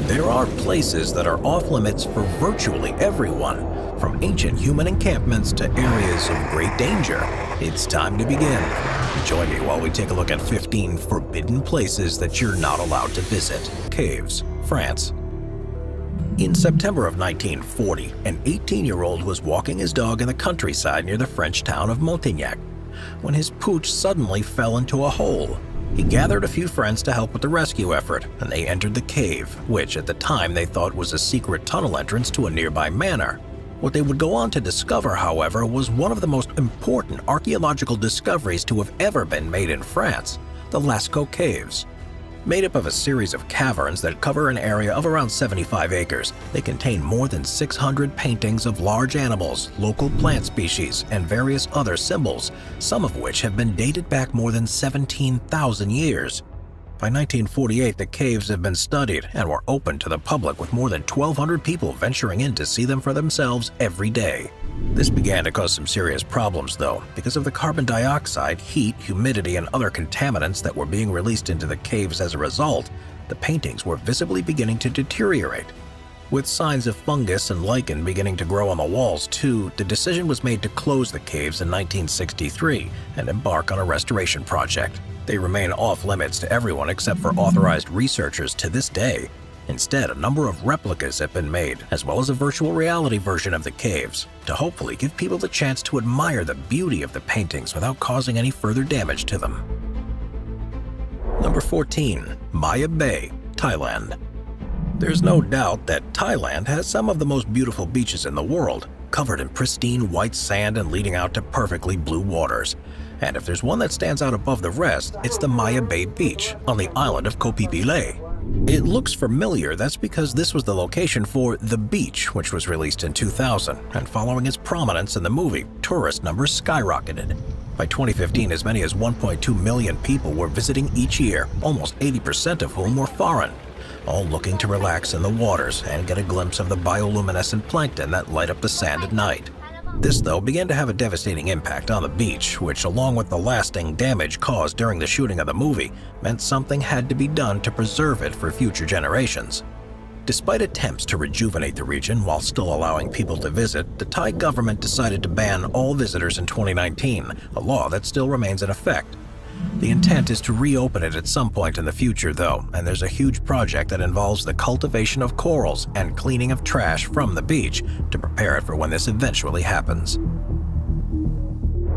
There are places that are off-limits for virtually everyone, from ancient human encampments to areas of great danger. It's time to begin. Join me while we take a look at 15 forbidden places that you're not allowed to visit. Caves, France. In September of 1940, an 18-year-old was walking his dog in the countryside near the French town of Montignac when his pooch suddenly fell into a hole. He gathered a few friends to help with the rescue effort, and they entered the cave, which at the time they thought was a secret tunnel entrance to a nearby manor. What they would go on to discover, however, was one of the most important archaeological discoveries to have ever been made in France, the Lascaux Caves. Made up of a series of caverns that cover an area of around 75 acres, they contain more than 600 paintings of large animals, local plant species, and various other symbols, some of which have been dated back more than 17,000 years. By 1948, the caves have been studied and were open to the public, with more than 1,200 people venturing in to see them for themselves every day. This began to cause some serious problems, though, because of the carbon dioxide, heat, humidity, and other contaminants that were being released into the caves. As a result, the paintings were visibly beginning to deteriorate. With signs of fungus and lichen beginning to grow on the walls, too, the decision was made to close the caves in 1963 and embark on a restoration project. They remain off-limits to everyone except for authorized researchers to this day. Instead, a number of replicas have been made, as well as a virtual reality version of the caves, to hopefully give people the chance to admire the beauty of the paintings without causing any further damage to them. Number 14. Maya Bay, Thailand. There's no doubt that Thailand has some of the most beautiful beaches in the world, covered in pristine white sand and leading out to perfectly blue waters. And if there's one that stands out above the rest, it's the Maya Bay Beach on the island of Koh Phi Phi. It looks familiar. That's because this was the location for The Beach, which was released in 2000, and following its prominence in the movie, tourist numbers skyrocketed. By 2015, as many as 1.2 million people were visiting each year, almost 80% of whom were foreign, all looking to relax in the waters and get a glimpse of the bioluminescent plankton that light up the sand at night. This, though, began to have a devastating impact on the beach, which, along with the lasting damage caused during the shooting of the movie, meant something had to be done to preserve it for future generations. Despite attempts to rejuvenate the region while still allowing people to visit, the Thai government decided to ban all visitors in 2019, a law that still remains in effect. The intent is to reopen it at some point in the future, though, and there's a huge project that involves the cultivation of corals and cleaning of trash from the beach to prepare it for when this eventually happens.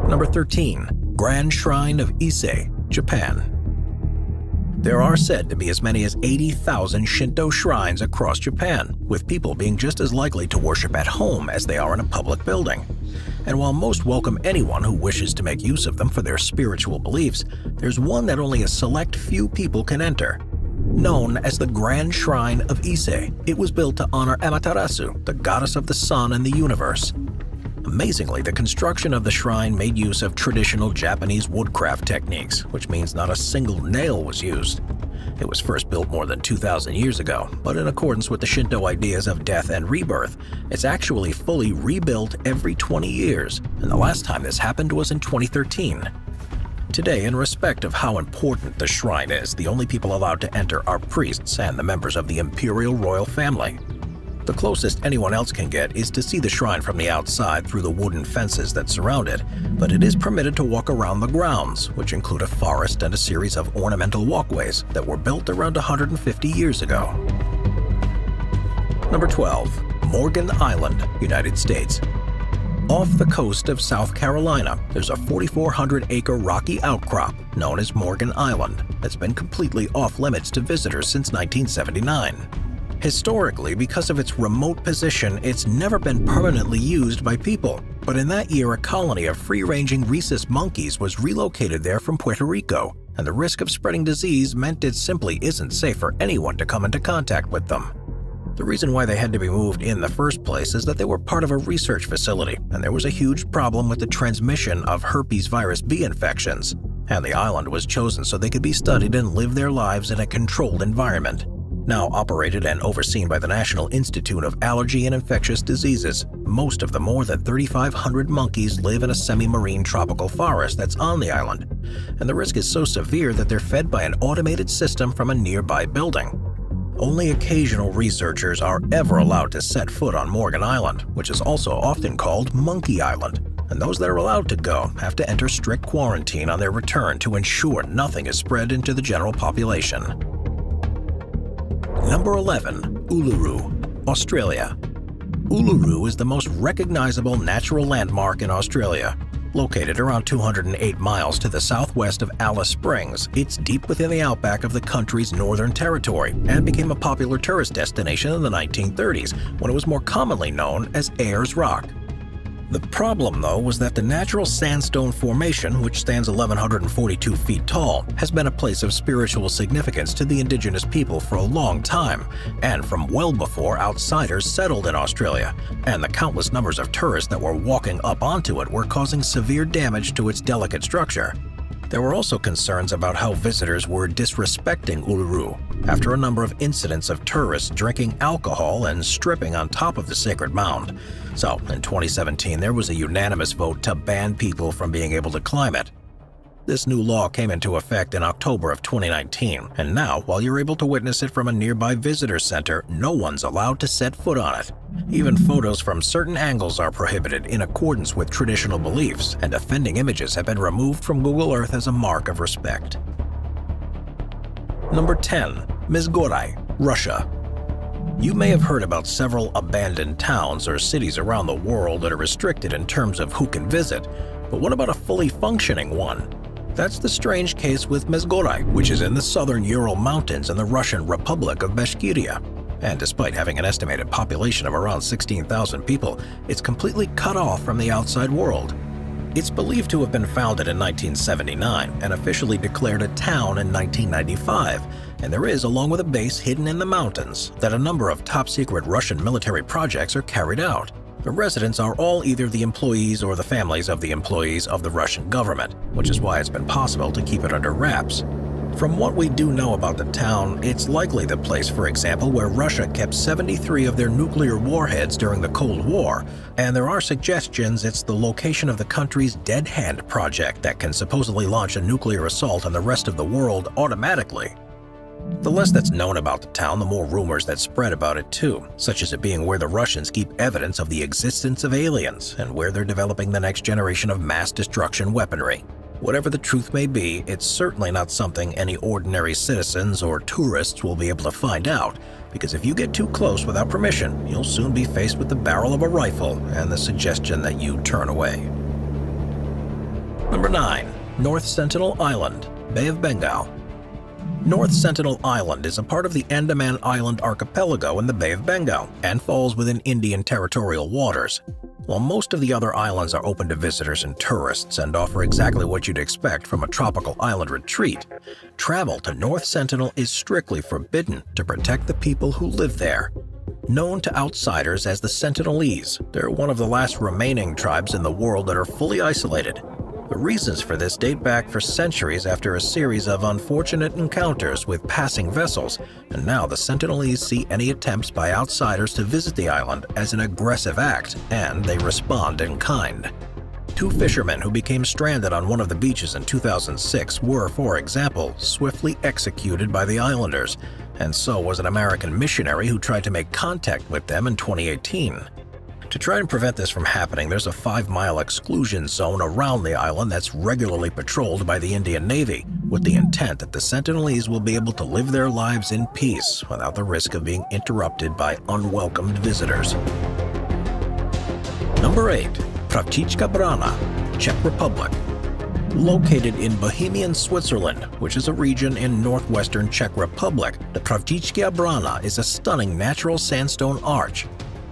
Number 13. Grand Shrine of Ise, Japan. There are said to be as many as 80,000 Shinto shrines across Japan, with people being just as likely to worship at home as they are in a public building. And while most welcome anyone who wishes to make use of them for their spiritual beliefs, there's one that only a select few people can enter. Known as the Grand Shrine of Ise, it was built to honor Amaterasu, the goddess of the sun and the universe. Amazingly, the construction of the shrine made use of traditional Japanese woodcraft techniques, which means not a single nail was used. It was first built more than 2,000 years ago, but in accordance with the Shinto ideas of death and rebirth, it's actually fully rebuilt every 20 years, and the last time this happened was in 2013. Today, in respect of how important the shrine is, the only people allowed to enter are priests and the members of the imperial royal family. The closest anyone else can get is to see the shrine from the outside through the wooden fences that surround it, but it is permitted to walk around the grounds, which include a forest and a series of ornamental walkways that were built around 150 years ago. Number 12. Morgan Island, United States. Off the coast of South Carolina, there's a 4,400-acre rocky outcrop known as Morgan Island that's been completely off-limits to visitors since 1979. Historically, because of its remote position, it's never been permanently used by people. But in that year, a colony of free-ranging rhesus monkeys was relocated there from Puerto Rico, and the risk of spreading disease meant it simply isn't safe for anyone to come into contact with them. The reason why they had to be moved in the first place is that they were part of a research facility, and there was a huge problem with the transmission of herpes virus B infections, and the island was chosen so they could be studied and live their lives in a controlled environment. Now operated and overseen by the National Institute of Allergy and Infectious Diseases, most of the more than 3,500 monkeys live in a semi-marine tropical forest that's on the island, and the risk is so severe that they're fed by an automated system from a nearby building. Only occasional researchers are ever allowed to set foot on Morgan Island, which is also often called Monkey Island, and those that are allowed to go have to enter strict quarantine on their return to ensure nothing is spread into the general population. Number 11. Uluru, Australia. Uluru is the most recognizable natural landmark in Australia. Located around 208 miles to the southwest of Alice Springs, it's deep within the outback of the country's Northern Territory and became a popular tourist destination in the 1930s when it was more commonly known as Ayers Rock. The problem, though, was that the natural sandstone formation, which stands 1,142 feet tall, has been a place of spiritual significance to the indigenous people for a long time, and from well before outsiders settled in Australia, and the countless numbers of tourists that were walking up onto it were causing severe damage to its delicate structure. There were also concerns about how visitors were disrespecting Uluru after a number of incidents of tourists drinking alcohol and stripping on top of the sacred mound. So, in 2017, there was a unanimous vote to ban people from being able to climb it. This new law came into effect in October of 2019, and now, while you're able to witness it from a nearby visitor center, no one's allowed to set foot on it. Even photos from certain angles are prohibited in accordance with traditional beliefs, and offending images have been removed from Google Earth as a mark of respect. Number 10. Mizgorai, Russia. You may have heard about several abandoned towns or cities around the world that are restricted in terms of who can visit, but what about a fully functioning one? That's the strange case with Mizgorai, which is in the southern Ural Mountains in the Russian Republic of Bashkiria. And despite having an estimated population of around 16,000 people, it's completely cut off from the outside world. It's believed to have been founded in 1979 and officially declared a town in 1995, and there is, along with a base hidden in the mountains, that a number of top-secret Russian military projects are carried out. The residents are all either the employees or the families of the employees of the Russian government, which is why it's been possible to keep it under wraps. From what we do know about the town, it's likely the place, for example, where Russia kept 73 of their nuclear warheads during the Cold War, and there are suggestions it's the location of the country's Dead Hand project that can supposedly launch a nuclear assault on the rest of the world automatically. The less that's known about the town, the more rumors that spread about it too, such as it being where the Russians keep evidence of the existence of aliens and where they're developing the next generation of mass destruction weaponry. Whatever the truth may be, it's certainly not something any ordinary citizens or tourists will be able to find out, because if you get too close without permission, you'll soon be faced with the barrel of a rifle and the suggestion that you turn away. Number 9. North Sentinel Island, Bay of Bengal. North Sentinel Island is a part of the Andaman Island archipelago in the Bay of Bengal and falls within Indian territorial waters. While most of the other islands are open to visitors and tourists and offer exactly what you'd expect from a tropical island retreat, travel to North Sentinel is strictly forbidden to protect the people who live there. Known to outsiders as the Sentinelese, they're one of the last remaining tribes in the world that are fully isolated. The reasons for this date back for centuries after a series of unfortunate encounters with passing vessels, and now the Sentinelese see any attempts by outsiders to visit the island as an aggressive act, and they respond in kind. 2 fishermen who became stranded on one of the beaches in 2006 were, for example, swiftly executed by the islanders, and so was an American missionary who tried to make contact with them in 2018. To try and prevent this from happening, there's a 5-mile exclusion zone around the island that's regularly patrolled by the Indian Navy, with the intent that the Sentinelese will be able to live their lives in peace without the risk of being interrupted by unwelcomed visitors. Number 8. Pravčička Brana, Czech Republic. Located in Bohemian Switzerland, which is a region in northwestern Czech Republic, the Pravčička Brana is a stunning natural sandstone arch.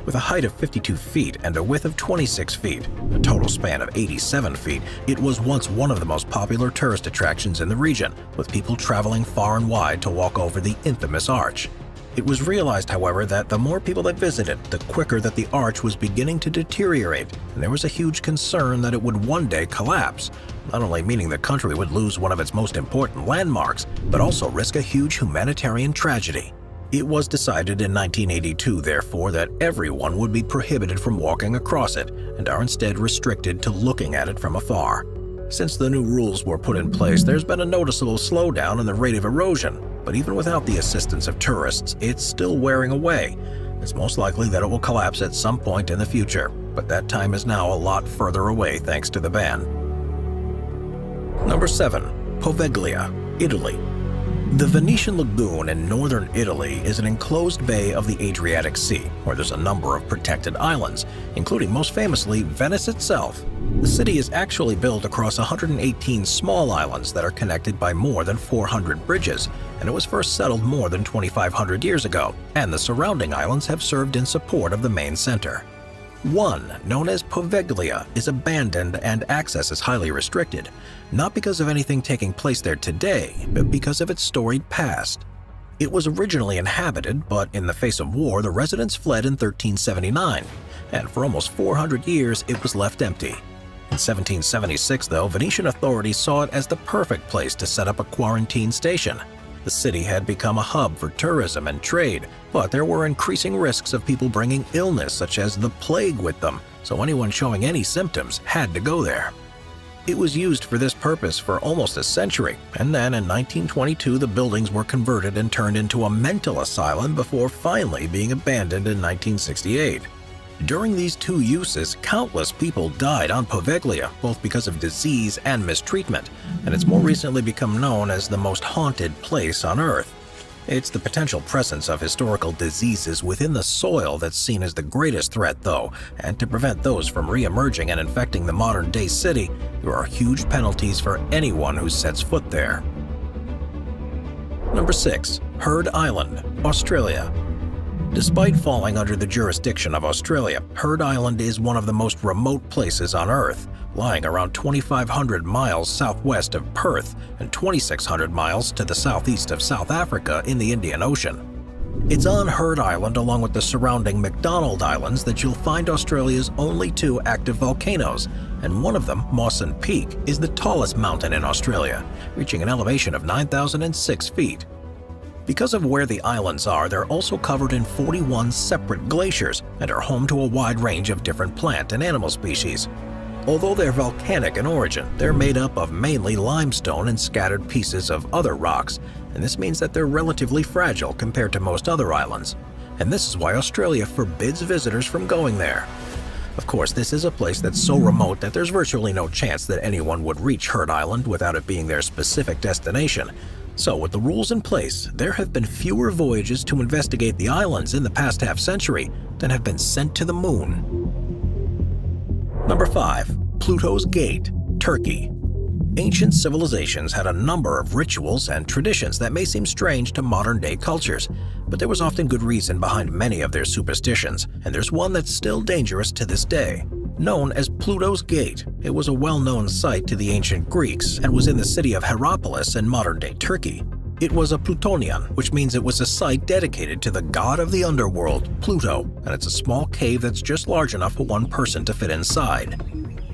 With a height of 52 feet and a width of 26 feet, a total span of 87 feet, it was once one of the most popular tourist attractions in the region, with people traveling far and wide to walk over the infamous arch. It was realized, however, that the more people that visited, the quicker that the arch was beginning to deteriorate, and there was a huge concern that it would one day collapse, not only meaning the country would lose one of its most important landmarks, but also risk a huge humanitarian tragedy. It was decided in 1982, therefore, that everyone would be prohibited from walking across it and are instead restricted to looking at it from afar. Since the new rules were put in place, there's been a noticeable slowdown in the rate of erosion. but even without the assistance of tourists, it's still wearing away. It's most likely that it will collapse at some point in the future, but that time is now a lot further away thanks to the ban. Number 7. Poveglia, Italy. The Venetian Lagoon in northern Italy is an enclosed bay of the Adriatic Sea, where there's a number of protected islands, including most famously Venice itself. The city is actually built across 118 small islands that are connected by more than 400 bridges, and it was first settled more than 2,500 years ago, and the surrounding islands have served in support of the main center. One, known as Poveglia, is abandoned and access is highly restricted, not because of anything taking place there today, but because of its storied past. It was originally inhabited, but in the face of war, the residents fled in 1379, and for almost 400 years it was left empty. In 1776, though, Venetian authorities saw it as the perfect place to set up a quarantine station. The city had become a hub for tourism and trade, but there were increasing risks of people bringing illness such as the plague with them, so anyone showing any symptoms had to go there. It was used for this purpose for almost a century, and then in 1922 the buildings were converted and turned into a mental asylum before finally being abandoned in 1968. During these two uses, countless people died on Poveglia, both because of disease and mistreatment, and it's more recently become known as the most haunted place on Earth. It's the potential presence of historical diseases within the soil that's seen as the greatest threat, though, and to prevent those from re-emerging and infecting the modern-day city, there are huge penalties for anyone who sets foot there. Number 6. Heard Island, Australia. Despite falling under the jurisdiction of Australia, Heard Island is one of the most remote places on Earth, lying around 2,500 miles southwest of Perth and 2,600 miles to the southeast of South Africa in the Indian Ocean. It's on Heard Island along with the surrounding McDonald Islands that you'll find Australia's only two active volcanoes, and one of them, Mawson Peak, is the tallest mountain in Australia, reaching an elevation of 9,006 feet. Because of where the islands are, they're also covered in 41 separate glaciers and are home to a wide range of different plant and animal species. Although they're volcanic in origin, they're made up of mainly limestone and scattered pieces of other rocks, and this means that they're relatively fragile compared to most other islands. And this is why Australia forbids visitors from going there. Of course, this is a place that's so remote that there's virtually no chance that anyone would reach Heard Island without it being their specific destination. So with the rules in place, there have been fewer voyages to investigate the islands in the past half-century than have been sent to the moon. Number 5. Pluto's Gate, Turkey. Ancient civilizations had a number of rituals and traditions that may seem strange to modern-day cultures, but there was often good reason behind many of their superstitions, and there's one that's still dangerous to this day. Known as Pluto's Gate, it was a well-known site to the ancient Greeks and was in the city of Hierapolis in modern-day Turkey. It was a Plutonion, which means it was a site dedicated to the god of the underworld, Pluto, and it's a small cave that's just large enough for one person to fit inside.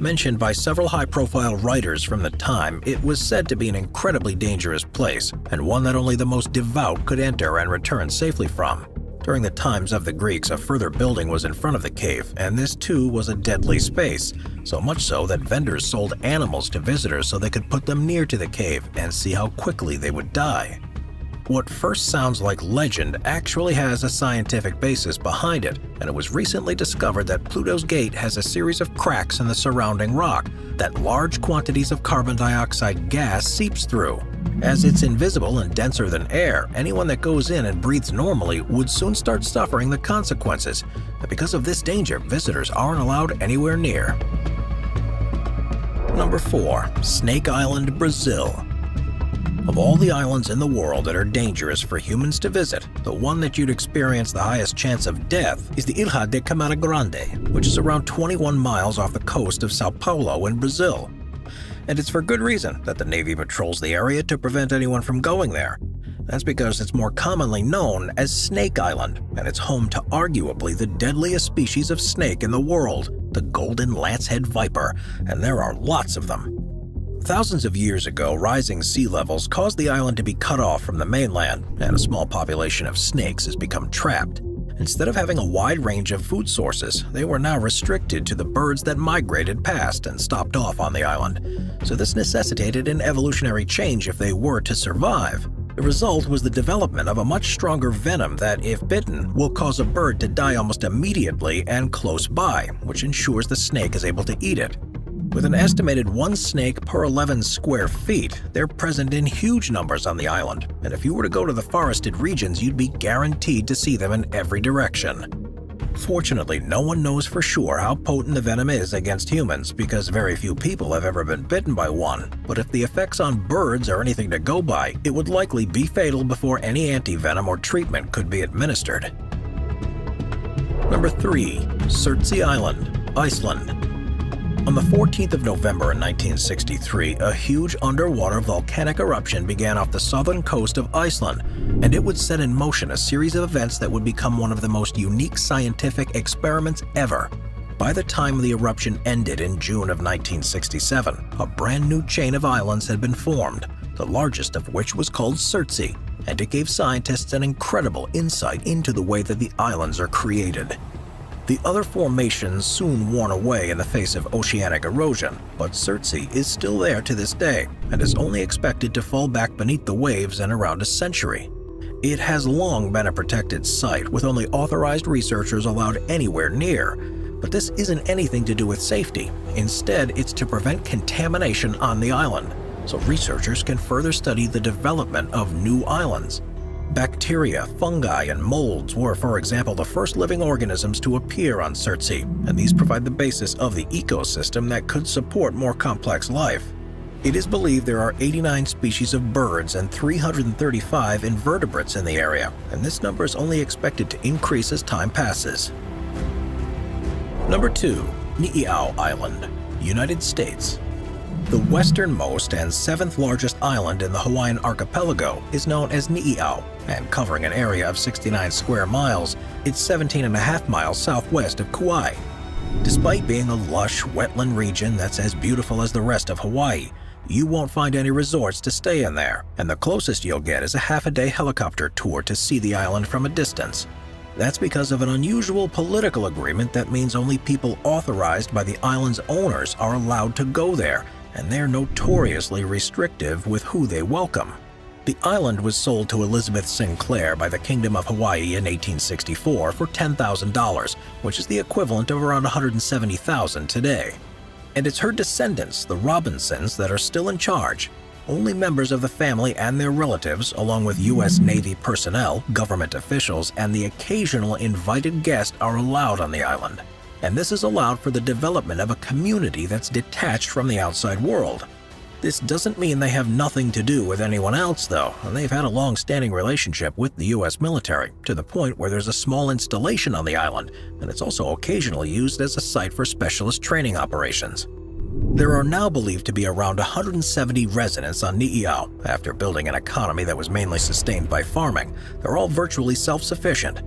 Mentioned by several high-profile writers from the time, it was said to be an incredibly dangerous place, and one that only the most devout could enter and return safely from. During the times of the Greeks, a further building was in front of the cave, and this too was a deadly space, so much so that vendors sold animals to visitors so they could put them near to the cave and see how quickly they would die. What first sounds like legend actually has a scientific basis behind it, and it was recently discovered that Pluto's Gate has a series of cracks in the surrounding rock that large quantities of carbon dioxide gas seeps through. As it's invisible and denser than air, anyone that goes in and breathes normally would soon start suffering the consequences. And because of this danger, visitors aren't allowed anywhere near. Number 4. Snake Island, Brazil. Of all the islands in the world that are dangerous for humans to visit, the one that you'd experience the highest chance of death is the Ilha de Camara Grande, which is around 21 miles off the coast of Sao Paulo in Brazil. And it's for good reason that the Navy patrols the area to prevent anyone from going there. That's because it's more commonly known as Snake Island, and it's home to arguably the deadliest species of snake in the world, the golden lancehead viper, and there are lots of them. Thousands of years ago, rising sea levels caused the island to be cut off from the mainland, and a small population of snakes has become trapped. Instead of having a wide range of food sources, they were now restricted to the birds that migrated past and stopped off on the island. So this necessitated an evolutionary change if they were to survive. The result was the development of a much stronger venom that, if bitten, will cause a bird to die almost immediately and close by, which ensures the snake is able to eat it. With an estimated 1 snake per 11 square feet, they're present in huge numbers on the island, and if you were to go to the forested regions, you'd be guaranteed to see them in every direction. Fortunately, no one knows for sure how potent the venom is against humans because very few people have ever been bitten by one, but if the effects on birds are anything to go by, it would likely be fatal before any anti-venom or treatment could be administered. Number 3. Surtsey Island, Iceland. On the 14th of November in 1963, a huge underwater volcanic eruption began off the southern coast of Iceland, and it would set in motion a series of events that would become one of the most unique scientific experiments ever. By the time the eruption ended in June of 1967, a brand new chain of islands had been formed, the largest of which was called Surtsey, and it gave scientists an incredible insight into the way that the islands are created. The other formations soon worn away in the face of oceanic erosion, but Surtsey is still there to this day and is only expected to fall back beneath the waves in around a century. It has long been a protected site with only authorized researchers allowed anywhere near, but this isn't anything to do with safety. Instead, it's to prevent contamination on the island, so researchers can further study the development of new islands. Bacteria, fungi, and molds were, for example, the first living organisms to appear on Surtsey, and these provide the basis of the ecosystem that could support more complex life. It is believed there are 89 species of birds and 335 invertebrates in the area, and this number is only expected to increase as time passes. Number 2. Niihau Island, United States. The westernmost and 7th largest island in the Hawaiian archipelago is known as Niihau, and covering an area of 69 square miles, it's 17.5 miles southwest of Kauai. Despite being a lush, wetland region that's as beautiful as the rest of Hawaii, you won't find any resorts to stay in there, and the closest you'll get is a half-a-day helicopter tour to see the island from a distance. That's because of an unusual political agreement that means only people authorized by the island's owners are allowed to go there, and they're notoriously restrictive with who they welcome. The island was sold to Elizabeth Sinclair by the Kingdom of Hawaii in 1864 for $10,000, which is the equivalent of around $170,000 today. And it's her descendants, the Robinsons, that are still in charge. Only members of the family and their relatives, along with U.S. Navy personnel, government officials, and the occasional invited guest are allowed on the island. And this has allowed for the development of a community that's detached from the outside world. This doesn't mean they have nothing to do with anyone else, though, and they've had a long-standing relationship with the U.S. military, to the point where there's a small installation on the island, and it's also occasionally used as a site for specialist training operations. There are now believed to be around 170 residents on Niihau. After building an economy that was mainly sustained by farming, they're all virtually self-sufficient.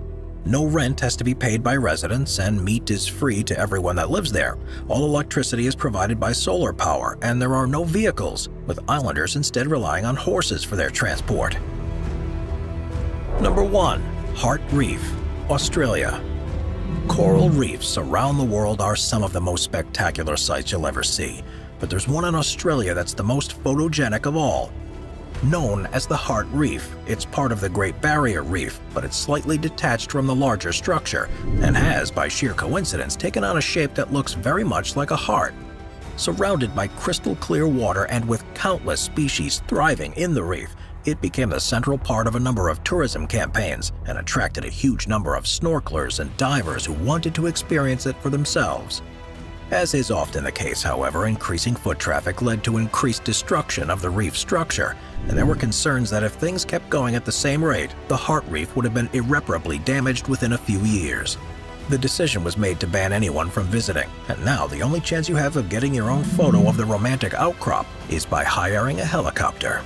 No rent has to be paid by residents, and meat is free to everyone that lives there. All electricity is provided by solar power, and there are no vehicles, with islanders instead relying on horses for their transport. Number 1. Heart Reef, Australia. Coral reefs around the world are some of the most spectacular sights you'll ever see, but there's one in Australia that's the most photogenic of all. Known as the Heart Reef, it's part of the Great Barrier Reef, but it's slightly detached from the larger structure and has, by sheer coincidence, taken on a shape that looks very much like a heart. Surrounded by crystal clear water and with countless species thriving in the reef, it became the central part of a number of tourism campaigns and attracted a huge number of snorkelers and divers who wanted to experience it for themselves. As is often the case, however, increasing foot traffic led to increased destruction of the reef structure, and there were concerns that if things kept going at the same rate, the Heart Reef would have been irreparably damaged within a few years. The decision was made to ban anyone from visiting, and now the only chance you have of getting your own photo of the romantic outcrop is by hiring a helicopter.